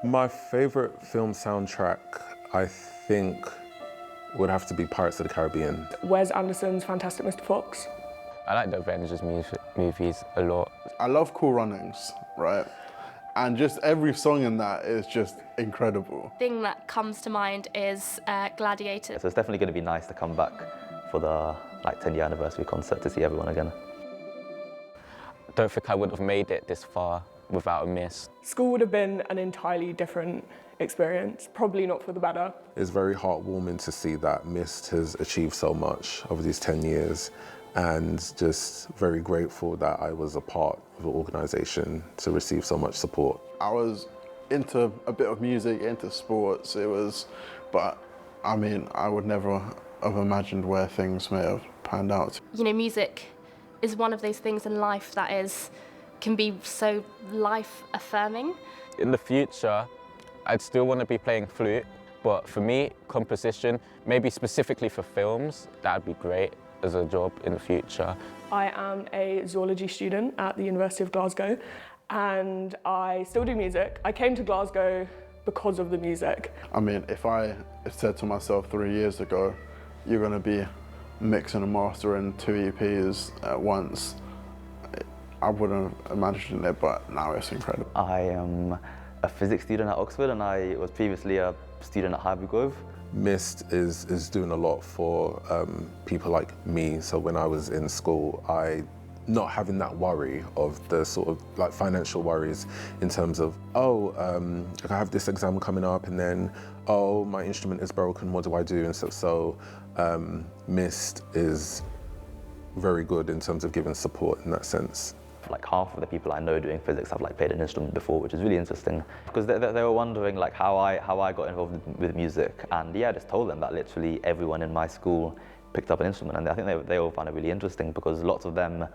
My favourite film soundtrack, I think, would have to be Pirates of the Caribbean. Wes Anderson's Fantastic Mr. Fox. I like the Avengers movies a lot. I love Cool Runnings, right? And just every song in that is just incredible. The thing that comes to mind is Gladiator. So it's definitely going to be nice to come back for the 10-year anniversary concert to see everyone again. I don't think I would have made it this far without a MiSST. School would have been an entirely different experience, probably not for the better. It's very heartwarming to see that MiSST has achieved so much over these 10 years, and just very grateful that I was a part of an organisation to receive so much support. I was into a bit of music, into sports, but I mean, I would never have imagined where things may have panned out. You know, music is one of those things in life that can be so life-affirming. In the future, I'd still want to be playing flute, but for me, composition, maybe specifically for films, that'd be great as a job in the future. I am a zoology student at the University of Glasgow, and I still do music. I came to Glasgow because of the music. I mean, if I said to myself 3 years ago, you're going to be mixing and mastering 2 EPs at once, I wouldn't have imagined it, but now it's incredible. I am a physics student at Oxford, and I was previously a student at Harvey Grove. MiSST is doing a lot for people like me. So when I was in school, not having that worry of the sort of like financial worries in terms of, I have this exam coming up, and then, my instrument is broken, what do I do? And so MiSST is very good in terms of giving support in that sense. Like half of the people I know doing physics have played an instrument before, which is really interesting, because they were wondering how I got involved with music, and I just told them that literally everyone in my school picked up an instrument, and I think they all found it really interesting, because lots of them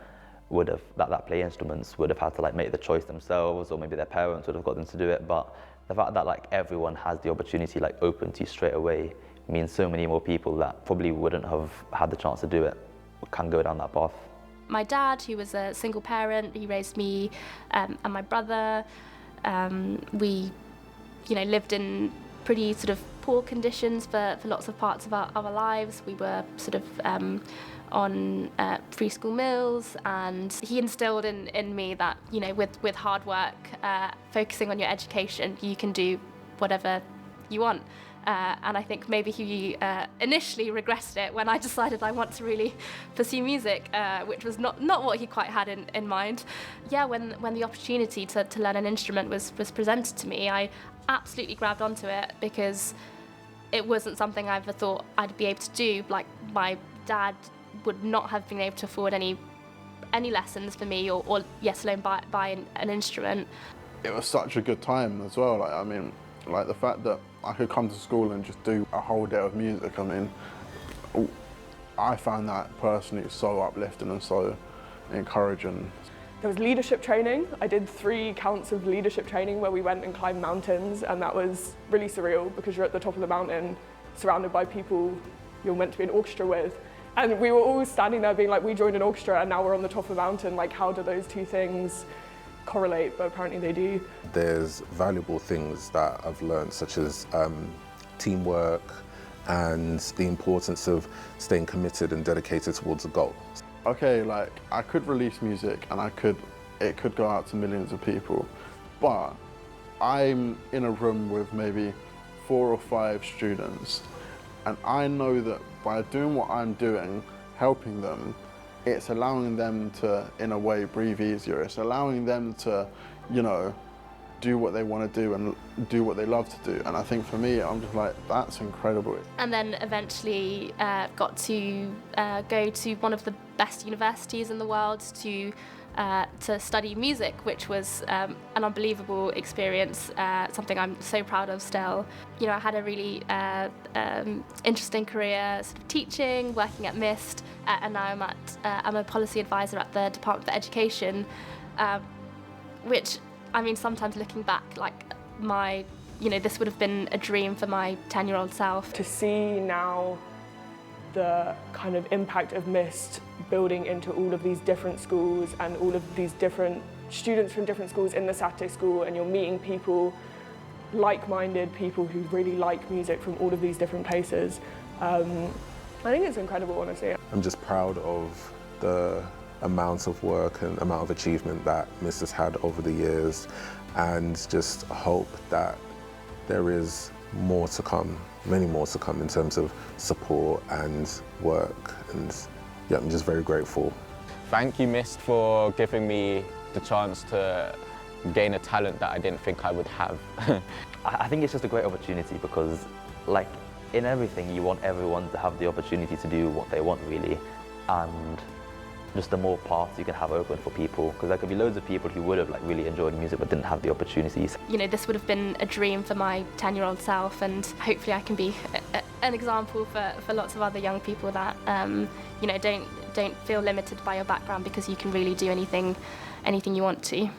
would have that play instruments would have had to make the choice themselves, or maybe their parents would have got them to do it. But the fact that everyone has the opportunity open to you straight away means so many more people that probably wouldn't have had the chance to do it can go down that path. My dad, who was a single parent, he raised me and my brother. We, lived in pretty sort of poor conditions for lots of parts of our lives. We were sort of on free school meals, and he instilled in me that, with hard work, focusing on your education, you can do whatever you want. And I think maybe he initially regretted it when I decided I want to really pursue music, which was not what he quite had in mind. Yeah, when the opportunity to learn an instrument was presented to me, I absolutely grabbed onto it, because it wasn't something I ever thought I'd be able to do. My dad would not have been able to afford any lessons for me, or yes, alone buy an instrument. It was such a good time as well. The fact that I could come to school and just do a whole day of music, I found that personally so uplifting and so encouraging. There was leadership training. I did 3 counts of leadership training where we went and climbed mountains, and that was really surreal, because you're at the top of the mountain surrounded by people you're meant to be in orchestra with. And we were all standing there being we joined an orchestra and now we're on the top of the mountain. How do those two things correlate? But apparently they do. There's valuable things that I've learned, such as teamwork and the importance of staying committed and dedicated towards a goal. Okay, I could release music and it could go out to millions of people, but I'm in a room with maybe 4 or 5 students, and I know that by doing what I'm doing, helping them, it's allowing them to, in a way, breathe easier. It's allowing them to, do what they want to do and do what they love to do. And I think for me, I'm just that's incredible. And then eventually got to go to one of the best universities in the world to study music, which was an unbelievable experience, something I'm so proud of still. I had a really interesting career sort of teaching, working at MiSST, and now I'm a policy advisor at the Department for Education, which, sometimes looking back, this would have been a dream for my 10-year-old self. To see now the kind of impact of MiSST building into all of these different schools and all of these different students from different schools in the Saturday school, and you're meeting people like-minded people who really like music from all of these different places. I think it's incredible, honestly. I'm just proud of the amount of work and amount of achievement that MiSST has had over the years, and just hope that there is more to come, many more to come in terms of support and work, and yeah, I'm just very grateful. Thank you, MiSST, for giving me the chance to gain a talent that I didn't think I would have. I think it's just a great opportunity because, like, in everything, you want everyone to have the opportunity to do what they want, really. And just the more paths you can have open for people, because there could be loads of people who would have like really enjoyed music but didn't have the opportunities. You know, this would have been a dream for my 10-year-old self, and hopefully I can be an example for lots of other young people that, you know, don't feel limited by your background, because you can really do anything you want to.